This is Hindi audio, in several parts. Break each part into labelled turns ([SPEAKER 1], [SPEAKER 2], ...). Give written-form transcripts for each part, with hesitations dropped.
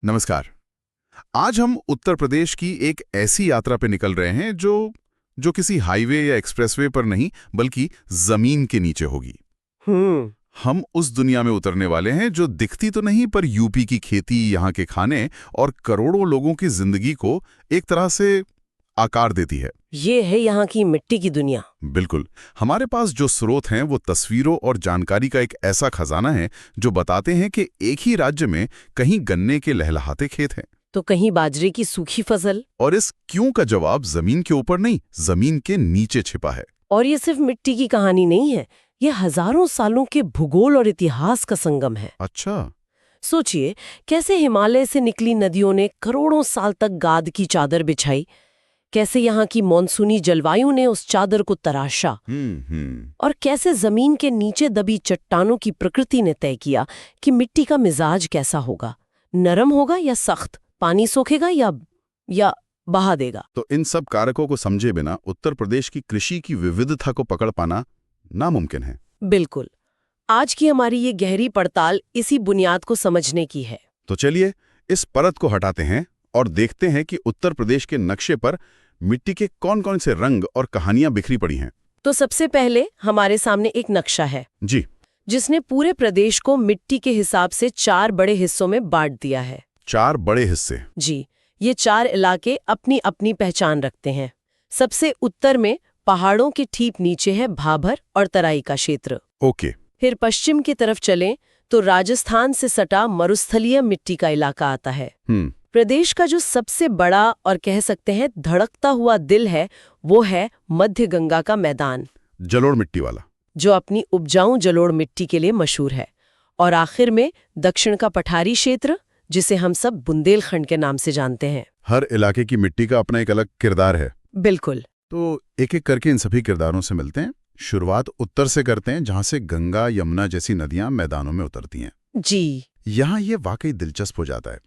[SPEAKER 1] नमस्कार। आज हम उत्तर प्रदेश की एक ऐसी यात्रा पे निकल रहे हैं जो किसी हाईवे या एक्सप्रेसवे पर नहीं बल्कि जमीन के नीचे होगी।
[SPEAKER 2] हम्म।
[SPEAKER 1] हम उस दुनिया में उतरने वाले हैं जो दिखती तो नहीं पर यूपी की खेती, यहाँ के खाने और करोड़ों लोगों की जिंदगी को एक तरह से आकार देती है।
[SPEAKER 2] ये है यहाँ की मिट्टी की दुनिया।
[SPEAKER 1] बिल्कुल। हमारे पास जो स्रोत हैं वो तस्वीरों और जानकारी का एक ऐसा खजाना है जो बताते हैं कि एक ही राज्य में कहीं गन्ने के लहलहाते खेत हैं
[SPEAKER 2] तो कहीं बाजरे की सूखी फसल।
[SPEAKER 1] और इस क्यों का जवाब जमीन के ऊपर नहीं, जमीन के नीचे छिपा है।
[SPEAKER 2] और ये सिर्फ मिट्टी की कहानी नहीं है, ये हजारों सालों के भूगोल और इतिहास का संगम है।
[SPEAKER 1] अच्छा।
[SPEAKER 2] सोचिए कैसे हिमालय से निकली नदियों ने करोड़ों साल तक गाद की चादर बिछाई, कैसे यहाँ की मॉनसूनी जलवायु ने उस चादर को तराशा, और कैसे जमीन के नीचे दबी चट्टानों की प्रकृति ने तय किया कि मिट्टी का मिजाज कैसा होगा, नरम होगा या सख्त, पानी सोखेगा या बहा देगा।
[SPEAKER 1] तो इन सब कारकों को समझे बिना उत्तर प्रदेश की कृषि की विविधता को पकड़ पाना नामुमकिन है।
[SPEAKER 2] बिल्कुल। आज की हमारी ये गहरी पड़ताल इसी बुनियाद को समझने की है।
[SPEAKER 1] तो चलिए इस परत को हटाते हैं और देखते हैं कि उत्तर प्रदेश के नक्शे पर मिट्टी के कौन-कौन से रंग और कहानियां बिखरी पड़ी हैं।
[SPEAKER 2] तो सबसे पहले हमारे सामने एक नक्शा है
[SPEAKER 1] जी।
[SPEAKER 2] जिसने पूरे प्रदेश को मिट्टी के हिसाब से 4 बड़े हिस्सों में बांट दिया है।
[SPEAKER 1] 4 बड़े हिस्से।
[SPEAKER 2] जी, ये 4 इलाके अपनी अपनी पहचान रखते हैं। सबसे उत्तर में पहाड़ों के ठीक नीचे है भाबर और तराई का क्षेत्र।
[SPEAKER 1] ओके।
[SPEAKER 2] फिर पश्चिम की तरफ चलें तो राजस्थान से सटा मरुस्थलीय मिट्टी का इलाका आता है। प्रदेश का जो सबसे बड़ा और कह सकते हैं धड़कता हुआ दिल है वो है मध्य गंगा का मैदान,
[SPEAKER 1] जलोढ़ मिट्टी वाला,
[SPEAKER 2] जो अपनी उपजाऊ जलोढ़ मिट्टी के लिए मशहूर है। और आखिर में दक्षिण का पठारी क्षेत्र, जिसे हम सब बुंदेलखंड के नाम से जानते हैं।
[SPEAKER 1] हर इलाके की मिट्टी का अपना एक अलग किरदार है।
[SPEAKER 2] बिल्कुल।
[SPEAKER 1] तो एक एक करके इन सभी किरदारों से मिलते हैं। शुरुआत उत्तर से करते हैं जहां से गंगा यमुना जैसी नदियां मैदानों में उतरती हैं।
[SPEAKER 2] जी,
[SPEAKER 1] यहाँ ये वाकई दिलचस्प हो जाता है।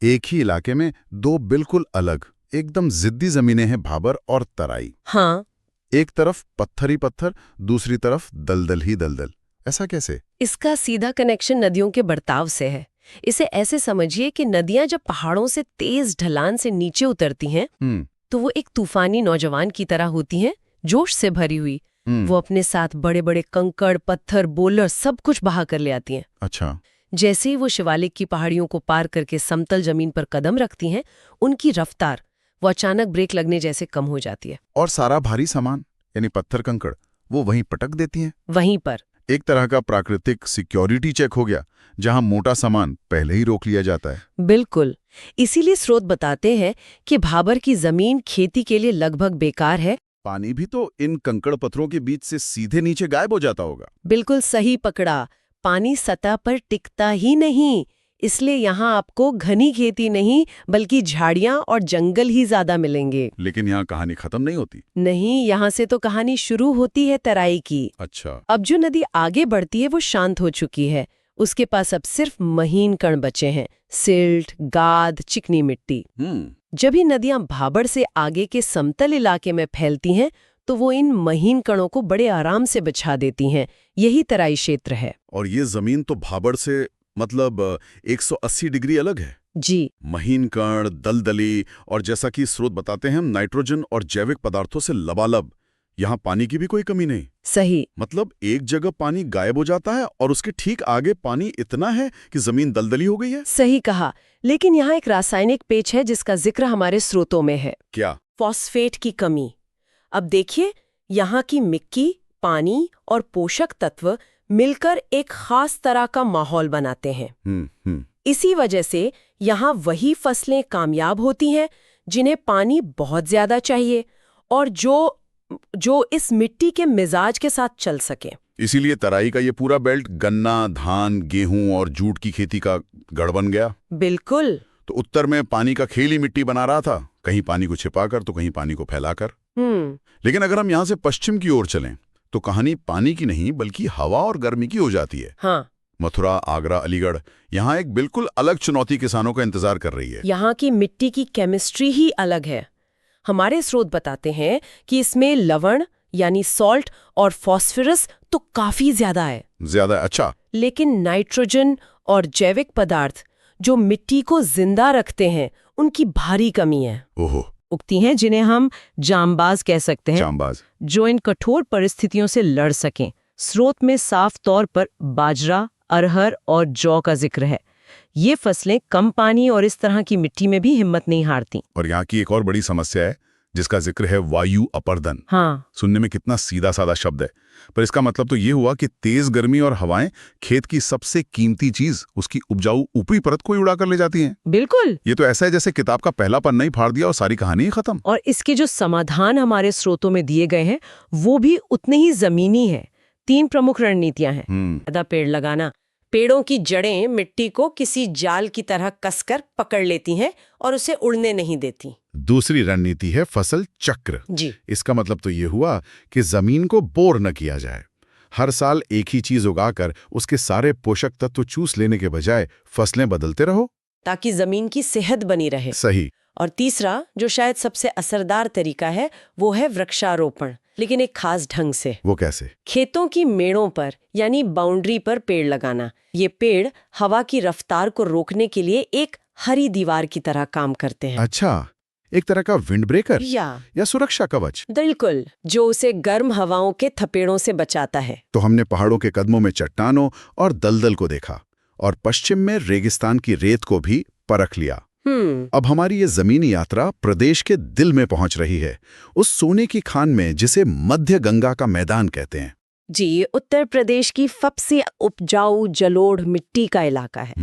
[SPEAKER 1] एक ही इलाके में 2 बिल्कुल अलग, एकदम जिद्दी जमीनें हैं, भाबर और तराई।
[SPEAKER 2] हाँ।
[SPEAKER 1] एक तरफ पत्थर ही पत्थर, दूसरी तरफ दलदल ही दलदल। ऐसा कैसे?
[SPEAKER 2] इसका सीधा कनेक्शन नदियों के बर्ताव से है। इसे ऐसे समझिए कि नदियां जब पहाड़ों से तेज ढलान से नीचे उतरती हैं तो वो एक तूफानी नौजवान की तरह होती हैं, जोश से भरी हुई। वो अपने साथ बड़े बड़े कंकड़, पत्थर, बोल्डर सब कुछ बहा कर ले आती हैं।
[SPEAKER 1] अच्छा।
[SPEAKER 2] जैसे ही वो शिवालिक की पहाड़ियों को पार करके समतल जमीन पर कदम रखती हैं, उनकी रफ्तार वो अचानक ब्रेक लगने जैसे कम हो जाती है।
[SPEAKER 1] और सारा भारी सामान यानी पत्थर कंकड़ वो वहीं पटक देती हैं।
[SPEAKER 2] वहीं पर
[SPEAKER 1] एक तरह का प्राकृतिक सिक्योरिटी चेक हो गया, जहां मोटा सामान पहले ही रोक लिया जाता है।
[SPEAKER 2] बिल्कुल। इसीलिए स्रोत बताते हैं कि भाबर की जमीन खेती के लिए लगभग बेकार है।
[SPEAKER 1] पानी भी तो इन कंकड़ पत्थरों के बीच से सीधे नीचे गायब हो जाता होगा।
[SPEAKER 2] बिल्कुल सही पकड़ा। पानी सतह पर टिकता ही नहीं, इसलिए यहाँ आपको घनी खेती नहीं बल्कि झाड़ियाँ और जंगल ही ज्यादा मिलेंगे।
[SPEAKER 1] लेकिन यहाँ कहानी खत्म नहीं होती।
[SPEAKER 2] नहीं, यहाँ से तो कहानी शुरू होती है तराई की।
[SPEAKER 1] अच्छा।
[SPEAKER 2] अब जो नदी आगे बढ़ती है वो शांत हो चुकी है। उसके पास अब सिर्फ महीन कण बचे हैं, सिल्ट, गाद, चिकनी मिट्टी। जब ही नदियां भाबर से आगे के समतल इलाके में फैलती हैं तो वो इन महीन कणों को बड़े आराम से बिछा देती हैं। यही तराई क्षेत्र है।
[SPEAKER 1] और ये जमीन तो भाबर से मतलब 180 डिग्री अलग है।
[SPEAKER 2] जी।
[SPEAKER 1] महीन कण, दलदली और जैसा कि स्रोत बताते हैं नाइट्रोजन और जैविक पदार्थों से लबालब। यहाँ पानी की भी कोई कमी नहीं।
[SPEAKER 2] सही।
[SPEAKER 1] मतलब एक जगह पानी गायब हो जाता है और उसके ठीक आगे पानी इतना है कि जमीन दलदली हो गई है।
[SPEAKER 2] सही कहा। लेकिन यहाँ एक रासायनिक पेच है जिसका जिक्र हमारे स्रोतों में है।
[SPEAKER 1] क्या?
[SPEAKER 2] फॉस्फेट की कमी। अब देखिए, यहाँ की मिट्टी, पानी और पोषक तत्व मिलकर एक खास तरह का माहौल बनाते हैं। इसी वजह से यहाँ वही फसलें कामयाब होती हैं जिन्हें पानी बहुत ज्यादा चाहिए और जो इस मिट्टी के मिजाज के साथ चल सके।
[SPEAKER 1] इसीलिए तराई का ये पूरा बेल्ट गन्ना, धान, गेहूं और जूट की खेती का गढ़ बन गया।
[SPEAKER 2] बिल्कुल।
[SPEAKER 1] तो उत्तर में पानी का खेल ही मिट्टी बना रहा था, कहीं पानी को छिपाकर तो कहीं पानी को फैलाकर। लेकिन अगर हम यहाँ से पश्चिम की ओर चलें तो कहानी पानी की नहीं बल्कि हवा और गर्मी की हो जाती है।
[SPEAKER 2] हाँ।
[SPEAKER 1] मथुरा, आगरा, अलीगढ़, यहाँ एक बिल्कुल अलग चुनौती किसानों का इंतजार कर रही है।
[SPEAKER 2] यहाँ की मिट्टी की केमिस्ट्री ही अलग है। हमारे स्रोत बताते हैं कि इसमें लवण यानी सॉल्ट और फॉस्फोरस तो काफी ज्यादा है।
[SPEAKER 1] ज्यादा? अच्छा।
[SPEAKER 2] लेकिन नाइट्रोजन और जैविक पदार्थ जो मिट्टी को जिंदा रखते हैं उनकी भारी कमी है।
[SPEAKER 1] ओहो,
[SPEAKER 2] उगती हैं जिन्हें हम जांबाज कह सकते हैं,
[SPEAKER 1] जांबाज।
[SPEAKER 2] जो इन कठोर परिस्थितियों से लड़ सकें। स्रोत में साफ तौर पर बाजरा, अरहर और जौ का जिक्र है। ये फसलें कम पानी और इस तरह की मिट्टी में भी हिम्मत नहीं हारती।
[SPEAKER 1] और यहाँ की एक और बड़ी समस्या है जिसका जिक्र है वायु अपर्दन।
[SPEAKER 2] हाँ,
[SPEAKER 1] सुनने में कितना सीधा साधा शब्द है, पर इसका मतलब तो ये हुआ कि तेज गर्मी और हवाएं खेत की सबसे कीमती चीज, उसकी उपजाऊ ऊपरी परत को ही उड़ा कर ले जाती हैं।
[SPEAKER 2] बिल्कुल।
[SPEAKER 1] ये तो ऐसा है जैसे किताब का पहला पन्ना ही फाड़ दिया और सारी कहानी ही खत्म।
[SPEAKER 2] और इसके जो समाधान हमारे स्रोतों में दिए गए हैं वो भी उतने ही जमीनी हैं। 3 प्रमुख रणनीतियां हैं। ज्यादा पेड़ लगाना। पेड़ों की जड़ें मिट्टी को किसी जाल की तरह कसकर पकड़ लेती हैं और उसे उड़ने नहीं देती।
[SPEAKER 1] दूसरी रणनीति है फसल चक्र।
[SPEAKER 2] जी।
[SPEAKER 1] इसका मतलब तो ये हुआ कि जमीन को बोर न किया जाए। हर साल एक ही चीज उगाकर उसके सारे पोषक तत्व चूस लेने के बजाय फसलें बदलते रहो,
[SPEAKER 2] ताकि जमीन की सेहत बनी रहे।
[SPEAKER 1] सही।
[SPEAKER 2] और तीसरा, जो शायद सबसे असरदार तरीका है, वो है वृक्षारोपण, लेकिन एक खास ढंग से।
[SPEAKER 1] वो कैसे?
[SPEAKER 2] खेतों की मेड़ों पर यानी बाउंड्री पर पेड़ लगाना। ये पेड़ हवा की रफ्तार को रोकने के लिए एक हरी दीवार की तरह काम करते हैं।
[SPEAKER 1] अच्छा, एक तरह का विंड ब्रेकर
[SPEAKER 2] या
[SPEAKER 1] सुरक्षा कवच।
[SPEAKER 2] बिल्कुल, जो उसे गर्म हवाओं के थपेड़ों से बचाता है।
[SPEAKER 1] तो हमने पहाड़ों के कदमों में चट्टानों और दलदल को देखा और पश्चिम में रेगिस्तान की रेत को भी परख लिया। अब हमारी ये जमीनी यात्रा प्रदेश के दिल में पहुंच रही है, उस सोने की खान में जिसे मध्य गंगा का मैदान कहते हैं।
[SPEAKER 2] जी, उत्तर प्रदेश की सबसे उपजाऊ जलोढ़ मिट्टी का इलाका है।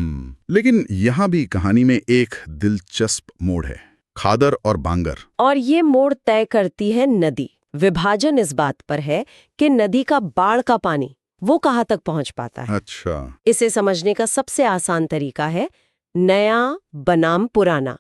[SPEAKER 1] लेकिन यहाँ भी कहानी में एक दिलचस्प मोड़ है, खादर और बांगर।
[SPEAKER 2] और ये मोड़ तय करती है नदी। विभाजन इस बात पर है कि नदी का बाढ़ का पानी वो कहाँ तक पहुंच पाता है।
[SPEAKER 1] अच्छा।
[SPEAKER 2] इसे समझने का सबसे आसान तरीका है नया बनाम पुराना।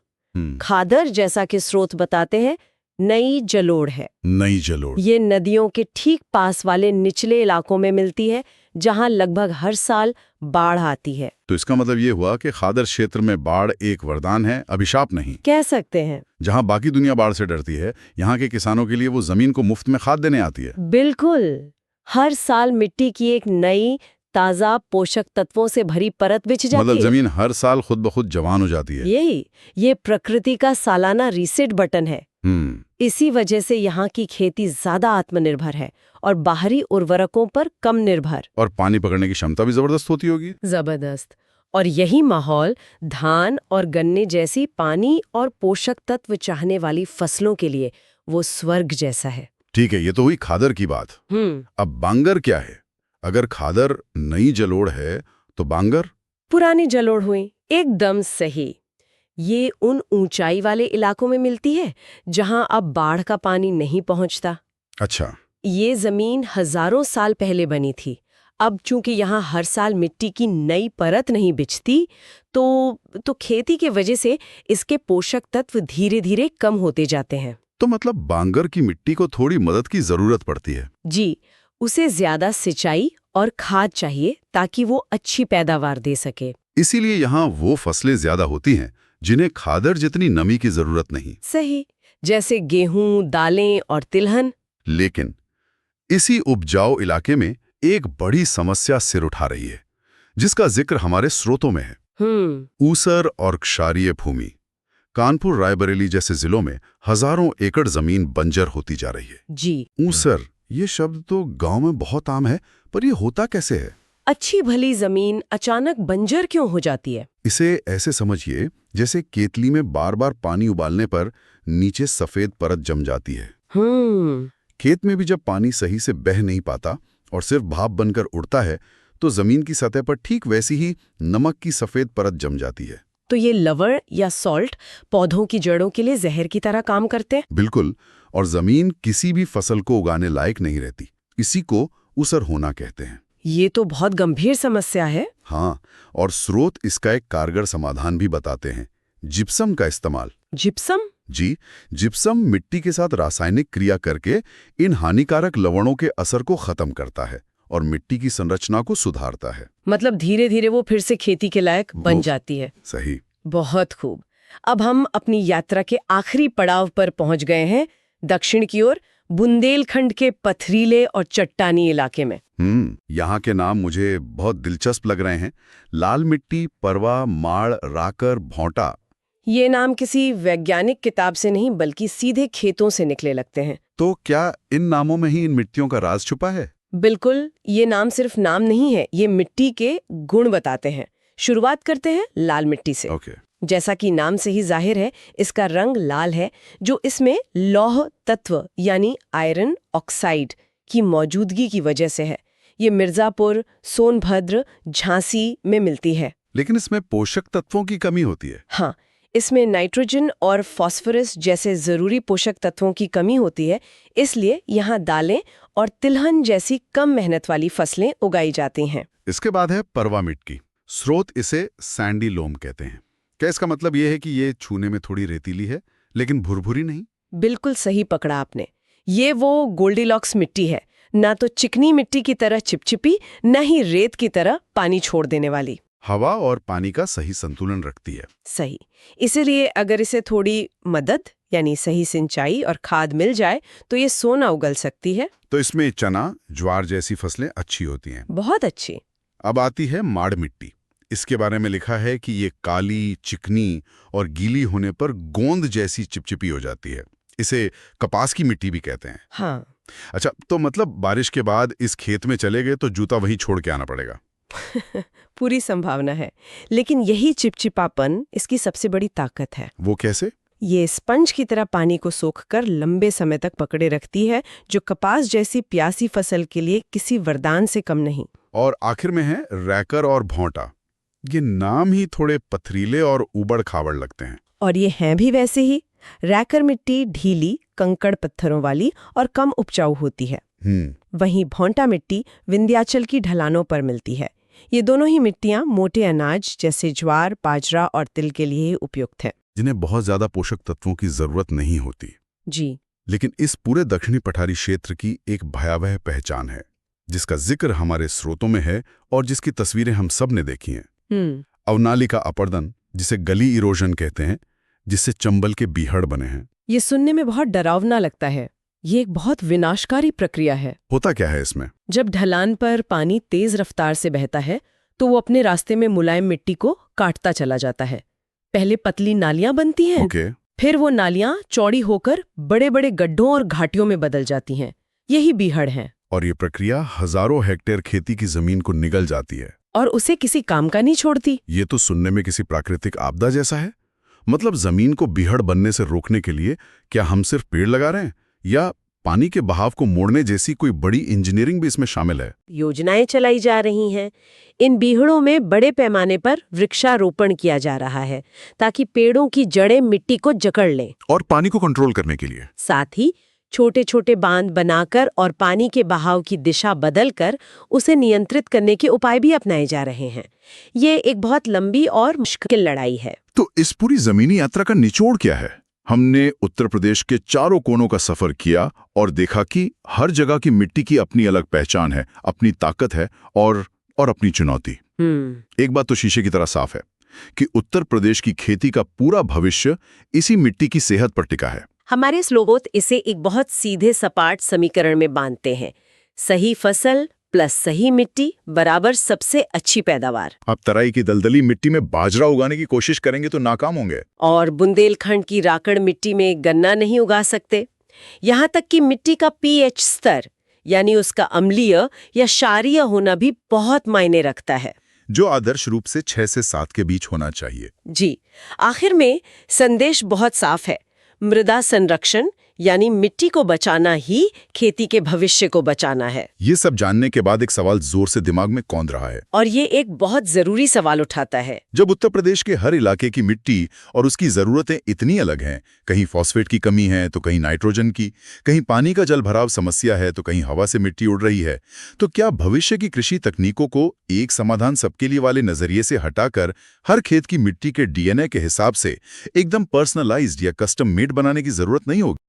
[SPEAKER 2] खादर, जैसा कि स्रोत बताते हैं, नई जलोढ़ है।
[SPEAKER 1] नई जलोढ़
[SPEAKER 2] ये नदियों के ठीक पास वाले निचले इलाकों में मिलती है, जहां लगभग हर साल बाढ़ आती है।
[SPEAKER 1] तो इसका मतलब ये हुआ कि खादर क्षेत्र में बाढ़ एक वरदान है, अभिशाप नहीं
[SPEAKER 2] कह सकते हैं।
[SPEAKER 1] जहां बाकी दुनिया बाढ़ से डरती है, यहाँ के किसानों के लिए वो जमीन को मुफ्त में खाद देने आती है।
[SPEAKER 2] बिल्कुल, हर साल मिट्टी की एक नई ताजा पोषक तत्वों से भरी परत बिछ जाती
[SPEAKER 1] मतलब
[SPEAKER 2] है।
[SPEAKER 1] जमीन हर साल खुद ब खुद जवान हो जाती है।
[SPEAKER 2] ये प्रकृति का सालाना रीसेट बटन है। इसी वजह से यहाँ की खेती ज्यादा आत्मनिर्भर है और बाहरी उर्वरकों पर कम निर्भर।
[SPEAKER 1] और पानी पकड़ने की क्षमता भी जबरदस्त होती होगी।
[SPEAKER 2] जबरदस्त। और यही माहौल धान और गन्ने जैसी पानी और पोषक तत्व चाहने वाली फसलों के लिए वो स्वर्ग जैसा है।
[SPEAKER 1] ठीक है, ये तो हुई खादर की बात। अब बांगर क्या है? अगर खादर नई जलोढ़ है तो बांगर
[SPEAKER 2] पुरानी जलोढ़ हुई। एकदम सही। ये उन ऊंचाई वाले इलाकों में मिलती है जहां अब बाढ़ का पानी नहीं पहुंचता।
[SPEAKER 1] अच्छा।
[SPEAKER 2] ये जमीन हजारों साल पहले बनी थी। अब चूंकि यहाँ हर साल मिट्टी की नई परत नहीं बिछती, तो खेती के वजह से इसके पोषक तत्व धीरे धीरे कम होते जाते हैं।
[SPEAKER 1] तो मतलब बांगर की मिट्टी को थोड़ी मदद की जरूरत पड़ती है।
[SPEAKER 2] जी, उसे ज्यादा सिंचाई और खाद चाहिए ताकि वो अच्छी पैदावार दे सके।
[SPEAKER 1] इसीलिए यहाँ वो फसलें ज्यादा होती हैं जिन्हें खादर जितनी नमी की जरूरत नहीं।
[SPEAKER 2] सही, जैसे गेहूं, दालें और तिलहन।
[SPEAKER 1] लेकिन इसी उपजाऊ इलाके में एक बड़ी समस्या सिर उठा रही है, जिसका जिक्र हमारे स्रोतों में है। ऊसर और क्षारीय भूमि। कानपुर, रायबरेली जैसे जिलों में हजारों एकड़ जमीन बंजर होती जा रही है।
[SPEAKER 2] जी।
[SPEAKER 1] ऊसर, ये शब्द तो गांव में बहुत आम है, पर ये होता कैसे है?
[SPEAKER 2] अच्छी भली जमीन अचानक बंजर क्यों हो जाती है?
[SPEAKER 1] इसे ऐसे समझिए जैसे केतली में बार बार पानी उबालने पर नीचे सफेद परत जम जाती है। खेत में भी जब पानी सही से बह नहीं पाता और सिर्फ भाप बनकर उड़ता है, तो जमीन की सतह पर ठीक वैसी ही नमक की सफेद परत जम जाती है।
[SPEAKER 2] तो ये लवण या सॉल्ट पौधों की जड़ों के लिए जहर की तरह काम करते हैं।
[SPEAKER 1] बिल्कुल, और जमीन किसी भी फसल को उगाने लायक नहीं रहती। इसी को ऊसर होना कहते हैं।
[SPEAKER 2] ये तो बहुत गंभीर समस्या है।
[SPEAKER 1] हाँ, और स्रोत इसका एक कारगर समाधान भी बताते हैं, जिप्सम का इस्तेमाल।
[SPEAKER 2] जिप्सम?
[SPEAKER 1] जी, जिप्सम मिट्टी के साथ रासायनिक क्रिया करके इन हानिकारक लवणों के असर को खत्म करता है और मिट्टी की संरचना को सुधारता है।
[SPEAKER 2] मतलब धीरे धीरे वो फिर से खेती के लायक बन जाती है।
[SPEAKER 1] सही।
[SPEAKER 2] बहुत खूब। अब हम अपनी यात्रा के आखिरी पड़ाव पर पहुंच गए हैं, दक्षिण की ओर, बुंदेलखंड के पथरीले और चट्टानी इलाके में।
[SPEAKER 1] यहाँ के नाम मुझे बहुत दिलचस्प लग रहे हैं। लाल मिट्टी, परवा, माड़, राकर, भौंटा।
[SPEAKER 2] ये नाम किसी वैज्ञानिक किताब से नहीं बल्कि सीधे खेतों से निकले लगते हैं।
[SPEAKER 1] तो क्या इन नामों में ही इन मिट्टियों का राज छुपा है?
[SPEAKER 2] बिल्कुल, ये नाम सिर्फ नाम नहीं है, ये मिट्टी के गुण बताते हैं। शुरुआत करते हैं लाल मिट्टी से। जैसा कि नाम से ही जाहिर है, इसका रंग लाल है, जो इसमें लौह तत्व यानी आयरन ऑक्साइड की मौजूदगी की वजह से है। ये मिर्जापुर, सोनभद्र, झांसी में मिलती है।
[SPEAKER 1] लेकिन इसमें पोषक तत्वों की कमी होती है।
[SPEAKER 2] हाँ, इसमें नाइट्रोजन और फास्फोरस जैसे जरूरी पोषक तत्वों की कमी होती है, इसलिए यहाँ दालें और तिलहन जैसी कम मेहनत वाली फसलें उगाई जाती हैं।
[SPEAKER 1] इसके बाद है परवा मिट्टी। स्रोत इसे सैंडी लोम कहते हैं। क्या इसका मतलब ये है कि ये छूने में थोड़ी रेतीली है लेकिन भुरभुरी नहीं?
[SPEAKER 2] बिल्कुल सही पकड़ा आपने। ये वो गोल्डीलॉक्स मिट्टी है, ना तो चिकनी मिट्टी की तरह चिपचिपी, न ही रेत की तरह पानी छोड़ देने वाली।
[SPEAKER 1] हवा और पानी का सही संतुलन रखती है।
[SPEAKER 2] सही। इसीलिए अगर इसे थोड़ी मदद यानी सही सिंचाई और खाद मिल जाए तो ये सोना उगल सकती है।
[SPEAKER 1] तो इसमें चना, ज्वार जैसी फसलें अच्छी होती हैं।
[SPEAKER 2] बहुत अच्छी।
[SPEAKER 1] अब आती है माड़ मिट्टी। इसके बारे में लिखा है कि ये काली, चिकनी और गीली होने पर गोंद जैसी चिपचिपी हो जाती है। इसे कपास की मिट्टी भी कहते हैं।
[SPEAKER 2] हाँ।
[SPEAKER 1] अच्छा, तो मतलब बारिश के बाद इस खेत में चले गए तो जूता वहीं छोड़ के आना पड़ेगा।
[SPEAKER 2] पूरी संभावना है, लेकिन यही चिपचिपापन इसकी सबसे बड़ी ताकत है।
[SPEAKER 1] वो कैसे?
[SPEAKER 2] ये स्पंज की तरह पानी को सोखकर लंबे समय तक पकड़े रखती है, जो कपास जैसी प्यासी फसल के लिए किसी वरदान से कम नहीं।
[SPEAKER 1] और आखिर में है रैकर और भौंटा। ये नाम ही थोड़े पथरीले और ऊबड़-खाबड़ लगते हैं।
[SPEAKER 2] और ये हैं भी वैसे ही। रैकर मिट्टी ढीली, कंकड़ पत्थरों वाली और कम उपजाऊ होती है। वहीं भौंटा मिट्टी विंध्याचल की ढलानों पर मिलती है। ये दोनों ही मिट्टियां मोटे अनाज जैसे ज्वार, बाजरा और तिल के लिए उपयुक्त है,
[SPEAKER 1] जिन्हें बहुत ज्यादा पोषक तत्वों की जरूरत नहीं होती।
[SPEAKER 2] जी।
[SPEAKER 1] लेकिन इस पूरे दक्षिणी पठारी क्षेत्र की एक भयावह पहचान है, जिसका जिक्र हमारे स्रोतों में है और जिसकी तस्वीरें हम सब ने देखी हैं। अवनाली का अपर्दन, जिसे गली इरोजन कहते हैं, जिससे चंबल के बीहड़ बने हैं।
[SPEAKER 2] ये सुनने में बहुत डरावना लगता है। ये एक बहुत विनाशकारी प्रक्रिया है।
[SPEAKER 1] होता क्या है इसमें?
[SPEAKER 2] जब ढलान पर पानी तेज रफ्तार से बहता है तो वो अपने रास्ते में मुलायम मिट्टी को काटता चला जाता है। पहले पतली नालियां बनती हैं, फिर वो नालियां चौड़ी होकर बड़े बड़े गड्ढों और घाटियों में बदल जाती हैं। यही बीहड़ है।
[SPEAKER 1] और ये प्रक्रिया हजारों हेक्टेयर खेती की जमीन को निगल जाती है
[SPEAKER 2] और उसे किसी काम का नहीं छोड़ती।
[SPEAKER 1] ये तो सुनने में किसी प्राकृतिक आपदा जैसा है। मतलब जमीन को बीहड़ बनने से रोकने के लिए क्या हम सिर्फ पेड़ लगा रहे हैं, या पानी के बहाव को मोड़ने जैसी कोई बड़ी इंजीनियरिंग भी इसमें शामिल है?
[SPEAKER 2] योजनाएं चलाई जा रही हैं। इन बीहड़ों में बड़े पैमाने पर वृक्षारोपण किया जा रहा है ताकि पेड़ों की जड़ें मिट्टी को जकड़ लें।
[SPEAKER 1] और पानी को कंट्रोल करने के लिए
[SPEAKER 2] साथ ही छोटे छोटे बांध बनाकर और पानी के बहाव की दिशा बदलकर उसे नियंत्रित करने के उपाय भी अपनाए जा रहे हैं। ये एक बहुत लंबी और मुश्किल लड़ाई है।
[SPEAKER 1] तो इस पूरी जमीनी यात्रा का निचोड़ क्या है? हमने उत्तर प्रदेश के चारों कोनों का सफर किया और देखा कि हर जगह की मिट्टी की अपनी अलग पहचान है, अपनी ताकत है और अपनी चुनौती। एक बात तो शीशे की तरह साफ है कि उत्तर प्रदेश की खेती का पूरा भविष्य इसी मिट्टी की सेहत पर टिका है।
[SPEAKER 2] हमारे स्लोगोत इसे एक बहुत सीधे सपाट समीकरण में बांधते हैं। सही फसल प्लस सही मिट्टी बराबर सबसे अच्छी पैदावार।
[SPEAKER 1] आप तराई की दलदली मिट्टी में बाजरा उगाने की कोशिश करेंगे तो नाकाम होंगे।
[SPEAKER 2] और बुंदेलखंड की राकड़ मिट्टी में गन्ना नहीं उगा सकते। यहाँ तक कि मिट्टी का पीएच स्तर यानी उसका अम्लीय या क्षारीय होना भी बहुत मायने रखता है,
[SPEAKER 1] जो आदर्श रूप से 6 से 7 के बीच होना चाहिए।
[SPEAKER 2] जी। आखिर में संदेश बहुत साफ है। मृदा संरक्षण यानी मिट्टी को बचाना ही खेती के भविष्य को बचाना है।
[SPEAKER 1] ये सब जानने के बाद एक सवाल जोर से दिमाग में कौंध रहा है,
[SPEAKER 2] और ये एक बहुत जरूरी सवाल उठाता है।
[SPEAKER 1] जब उत्तर प्रदेश के हर इलाके की मिट्टी और उसकी जरूरतें इतनी अलग हैं, कहीं फॉस्फेट की कमी है तो कहीं नाइट्रोजन की, कहीं पानी का जल भराव समस्या है तो कहीं हवा से मिट्टी उड़ रही है, तो क्या भविष्य की कृषि तकनीकों को एक समाधान सबके लिए वाले नजरिए से हटाकर हर खेत की मिट्टी के डीएनए के हिसाब से एकदम पर्सनलाइज्ड या कस्टम मेड बनाने की जरूरत नहीं होगी?